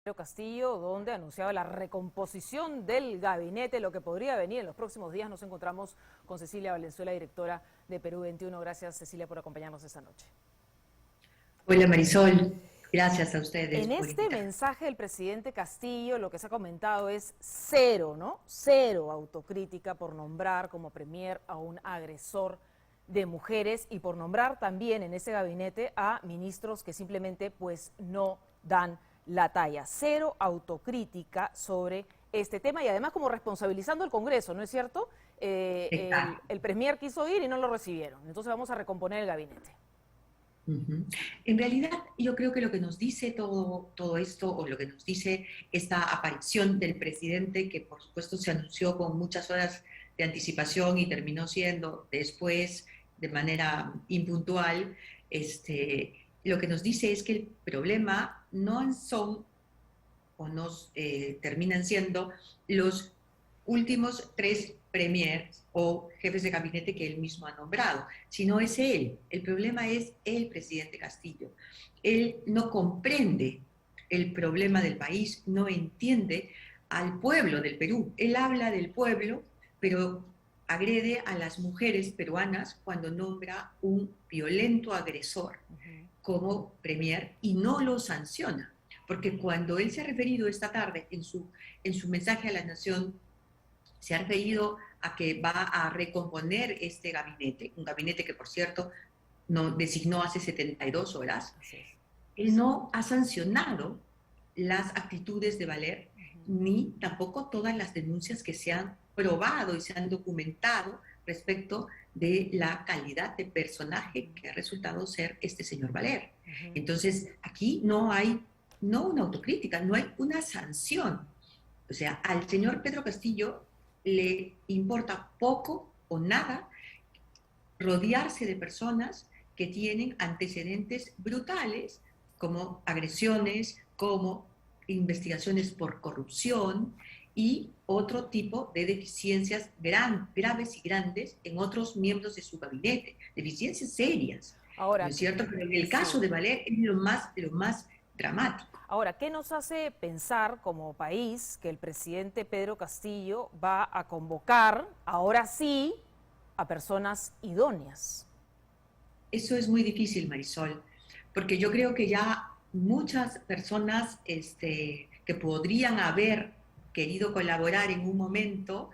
Pedro Castillo, donde anunciaba la recomposición del gabinete, lo que podría venir en los próximos días. Nos encontramos con Cecilia Valenzuela, directora de Perú 21. Gracias, Cecilia, por acompañarnos esta noche. Hola Marisol, gracias a ustedes En por este invitarme. mensaje del presidente Castillo, lo que se ha comentado es cero, ¿no? Cero autocrítica por nombrar como premier a un agresor de mujeres y por nombrar también en ese gabinete a ministros que simplemente pues no dan la talla. Cero autocrítica sobre este tema y además como responsabilizando al Congreso, ¿no es cierto? Exacto. El premier quiso ir y no lo recibieron, entonces vamos a recomponer el gabinete. Ujú. En realidad, yo creo que lo que nos dice todo esto, o lo que nos dice esta aparición del presidente, que por supuesto se anunció con muchas horas de anticipación y terminó siendo después de manera impuntual, lo que nos dice es que el problema no son o nos terminan siendo los últimos tres premiers o jefes de gabinete que él mismo ha nombrado, sino es él. El problema es el presidente Castillo. Él no comprende el problema del país, no entiende al pueblo del Perú. Él habla del pueblo, pero agrede a las mujeres peruanas cuando nombra un violento agresor como premier y no lo sanciona. Porque cuando él se ha referido esta tarde en su mensaje a la nación, se ha referido a que va a recomponer este gabinete, un gabinete que por cierto no designó hace 72 horas, Así es. él no ha sancionado las actitudes de Valer, ni tampoco todas las denuncias que se han probado y se han documentado respecto de la calidad de personaje que ha resultado ser este señor Valer. Entonces, aquí no hay, no una autocrítica, no hay una sanción. O sea, al señor Pedro Castillo le importa poco o nada rodearse de personas que tienen antecedentes brutales, como agresiones, como investigaciones por corrupción y otro tipo de deficiencias graves y grandes en otros miembros de su gabinete, deficiencias serias, ¿no Ahora, es cierto? Pero en el caso sí. de Valer es lo más dramático. Ahora, ¿qué nos hace pensar como país que el presidente Pedro Castillo va a convocar, ahora sí, a personas idóneas? Eso es muy difícil, Marisol, porque yo creo que ya muchas personas que podrían haber querido colaborar en un momento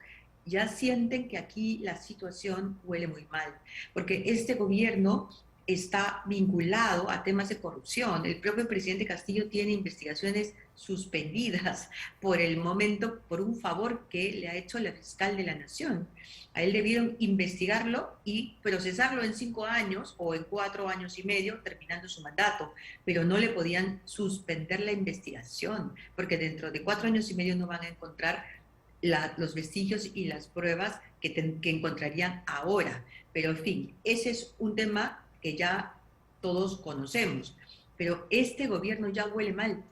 ya sienten que aquí la situación huele muy mal, porque este gobierno está vinculado a temas de corrupción. El propio presidente Castillo tiene investigaciones suspendidas por el momento por un favor que le ha hecho la fiscal de la Nación. A él debieron investigarlo y procesarlo en 5 años o en 4 años y medio, terminando su mandato, pero no le podían suspender la investigación, porque dentro de 4 años y medio no van a encontrar los vestigios y las pruebas que encontrarían ahora. Pero en fin, ese es un tema que ya todos conocemos. Pero este gobierno ya huele mal.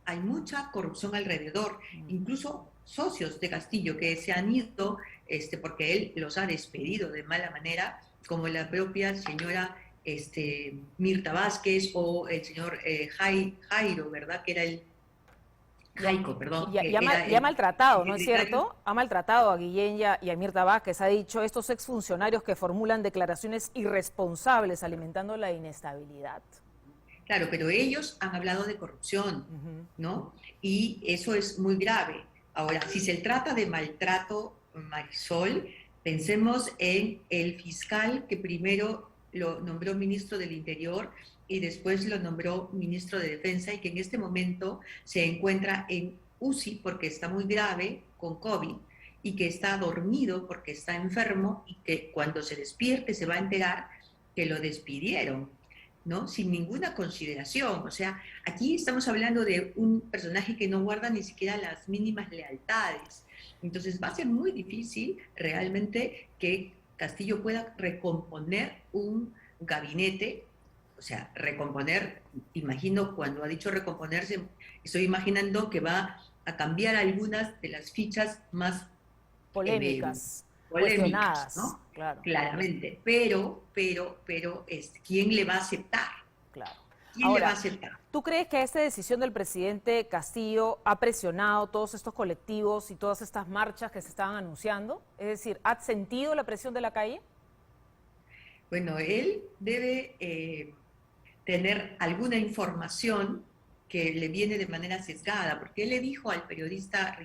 Hay mucha corrupción alrededor, incluso socios de Castillo que se han ido porque él los ha despedido de mala manera, como la propia señora Mirta Vázquez o el señor Jairo, ¿verdad? Que era el Ya, Jaico, perdón, ya, que era ya ha el maltratado, ¿no es secretario. cierto? Ha maltratado a Guillén y a Mirta Vázquez, ha dicho estos exfuncionarios que formulan declaraciones irresponsables alimentando la inestabilidad. Claro, pero ellos han hablado de corrupción, ¿no? Y eso es muy grave. Ahora, si se trata de maltrato, Marisol, pensemos en el fiscal que primero lo nombró ministro del Interior y después lo nombró ministro de Defensa y que en este momento se encuentra en UCI porque está muy grave con COVID y que está dormido porque está enfermo y que cuando se despierte se va a enterar que lo despidieron, ¿no? Sin ninguna consideración. O sea, aquí estamos hablando de un personaje que no guarda ni siquiera las mínimas lealtades. Entonces va a ser muy difícil realmente que Castillo pueda recomponer un gabinete, o sea, recomponer, imagino cuando ha dicho recomponerse, estoy imaginando que va a cambiar algunas de las fichas más eh, Polémicas, polémicas, cuestionadas, ¿no? claro, Claramente, ¿quién le va a aceptar? claro. ¿Quién le va a Ahora, aceptar? ¿tú crees que esta decisión del presidente Castillo ha presionado todos estos colectivos y todas estas marchas que se estaban anunciando? Es decir, ¿has sentido la presión de la calle? Bueno, él debe tener alguna información que le viene de manera sesgada, porque él le dijo al periodista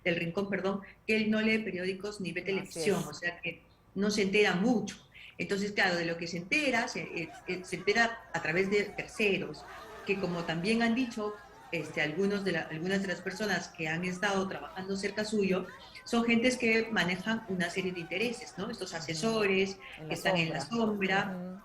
del Rincón, perdón, que él no lee periódicos ni ve Así televisión, es. o sea que no se entera mucho. Entonces, claro, de lo que se entera, se entera a través de terceros, que como también han dicho algunas de las personas que han estado trabajando cerca suyo, son gentes que manejan una serie de intereses, ¿no? Estos Ujú. asesores En que la están en la sombra. sombra, Ujú.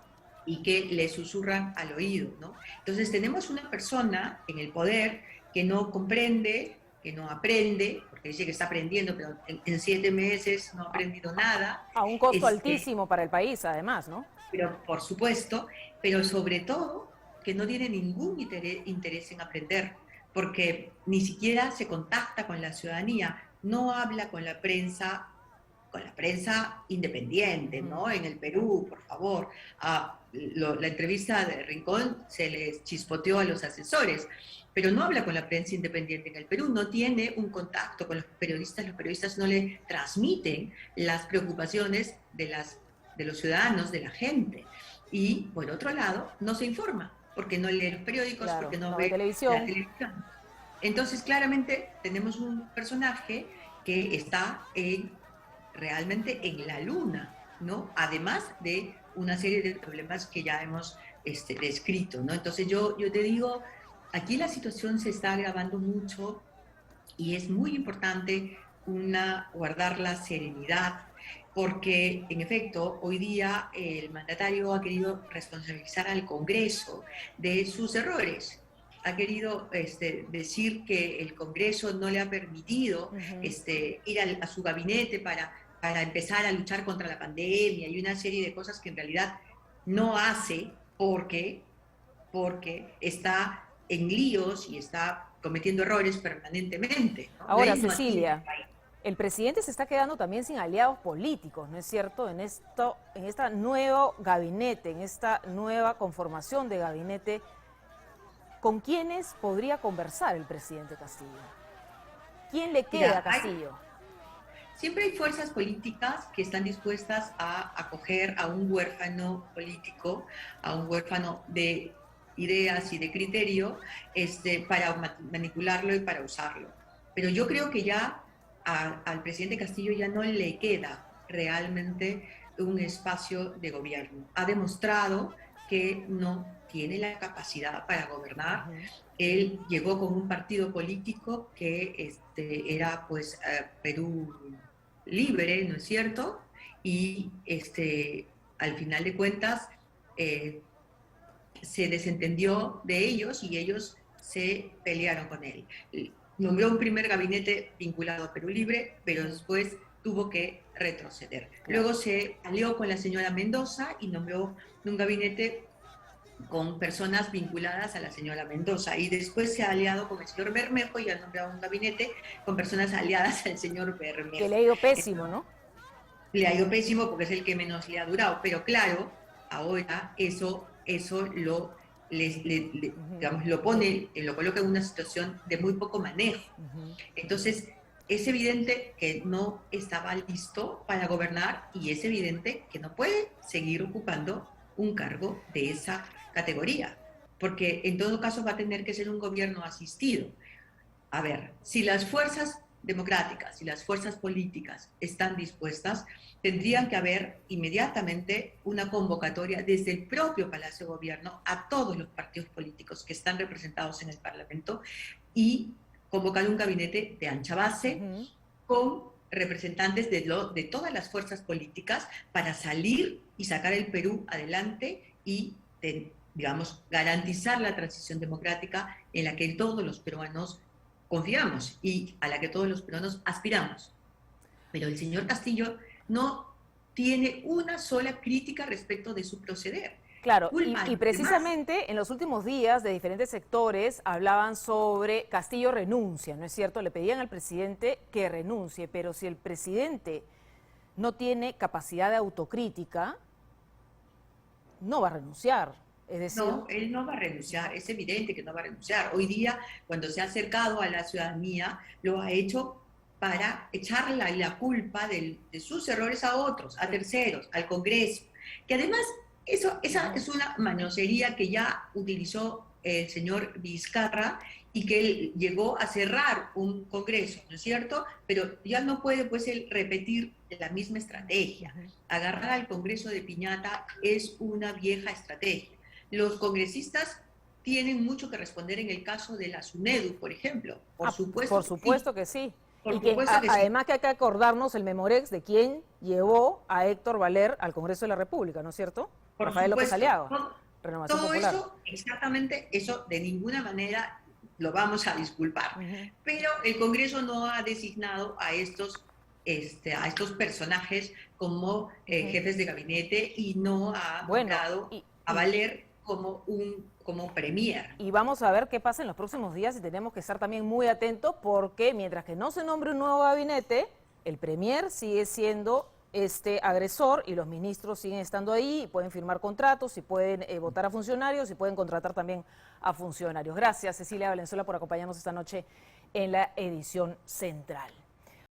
y que le susurran al oído, ¿no? Entonces tenemos una persona en el poder que no comprende, que no aprende, porque dice que está aprendiendo, pero en 7 meses no ha aprendido nada, A un costo este, altísimo para el país, además, ¿no? pero por supuesto, pero sobre todo que no tiene ningún interés en aprender, porque ni siquiera se contacta con la ciudadanía, no habla con la prensa independiente, Ujú. ¿no? En el Perú, por favor. La entrevista de Rincón se les chispoteó a los asesores, pero no habla con la prensa independiente en el Perú, no tiene un contacto con los periodistas no le transmiten las preocupaciones de los ciudadanos, de la gente. Y por otro lado, no se informa, porque no lee los periódicos, Claro, porque no no ve ve la televisión. televisión. Entonces, claramente tenemos un personaje que está realmente en la luna, ¿no? Además de una serie de problemas que ya hemos descrito, ¿no? Entonces yo te digo, aquí la situación se está agravando mucho y es muy importante guardar la serenidad, porque en efecto hoy día el mandatario ha querido responsabilizar al Congreso de sus errores. Ha querido decir que el Congreso no le ha permitido Ujú. ir a su gabinete para empezar a luchar contra la pandemia y una serie de cosas que en realidad no hace porque está en líos y está cometiendo errores permanentemente, ¿no? Ahora, Él no atiende al Cecilia, país. el presidente se está quedando también sin aliados políticos, ¿no es cierto? En esta nuevo gabinete, en esta nueva conformación de gabinete, ¿con quiénes podría conversar el presidente Castillo? ¿Quién le queda a Mira, Castillo? siempre hay fuerzas políticas que están dispuestas a acoger a un huérfano político, a un huérfano de ideas y de criterio, para manipularlo y para usarlo. Pero yo creo que ya al presidente Castillo ya no le queda realmente un espacio de gobierno. Ha demostrado que no tiene la capacidad para gobernar. Ujú. Él llegó con un partido político que era pues Perú Libre, ¿no es cierto? Y al final de cuentas eh, se desentendió de ellos y ellos se pelearon con él. Nombró un primer gabinete vinculado a Perú Libre, pero Ujú. después tuvo que retroceder. Claro. Luego se alió con la señora Mendoza y nombró un gabinete con personas vinculadas a la señora Mendoza y después se ha aliado con el señor Bermejo y ha nombrado un gabinete con personas aliadas al señor Que le Bermejo. ha ido pésimo, Entonces, ¿no? le ha ido pésimo porque es el que menos le ha durado, pero claro, ahora eso Ujú. digamos, lo coloca en una situación de muy poco manejo. Ujú. Entonces, es evidente que no estaba listo para gobernar y es evidente que no puede seguir ocupando un cargo de esa categoría, porque en todo caso va a tener que ser un gobierno asistido. A ver, si las fuerzas democráticas y las fuerzas políticas están dispuestas, tendrían que haber inmediatamente una convocatoria desde el propio Palacio de Gobierno a todos los partidos políticos que están representados en el Parlamento y convocar un gabinete de ancha base Ujú. con representantes de todas las fuerzas políticas para salir y sacar el Perú adelante y, digamos, garantizar la transición democrática en la que todos los peruanos confiamos y a la que todos los peruanos aspiramos. Pero el señor Castillo no tiene una sola crítica respecto de su proceder. Claro, Culpa a y los demás. precisamente en los últimos días de diferentes sectores hablaban sobre Castillo renuncia, ¿no es cierto? Le pedían al presidente que renuncie, pero si el presidente no tiene capacidad de autocrítica, no va a renunciar. Es decir, No, él no va a renunciar, es evidente que no va a renunciar. Hoy día, cuando se ha acercado a la ciudadanía, lo ha hecho para echarle la culpa de sus errores a otros, a terceros, al Congreso. Que además, esa es una manosería que ya utilizó el señor Vizcarra y que él llegó a cerrar un Congreso, ¿no es cierto? Pero ya no puede, pues, él repetir la misma estrategia. Agarrar al Congreso de piñata es una vieja estrategia. Los congresistas tienen mucho que responder en el caso de la SUNEDU, por ejemplo. por Que sí. supuesto que sí. Por Y que supuesto que sí. además que hay que acordarnos el Memorex de quién llevó a Héctor Valer al Congreso de la República, ¿no es cierto? Por Rafael López supuesto. Aliaga, Renovación Todo Popular. eso, exactamente, eso de ninguna manera lo vamos a disculpar. Pero el Congreso no ha designado a estos personajes como jefes de gabinete y no ha nombrado a Valer como premier. Y vamos a ver qué pasa en los próximos días y tenemos que estar también muy atentos porque mientras que no se nombre un nuevo gabinete, el premier sigue siendo este agresor y los ministros siguen estando ahí y pueden firmar contratos y pueden votar a funcionarios y pueden contratar también a funcionarios. Gracias, Cecilia Valenzuela, por acompañarnos esta noche en la edición central.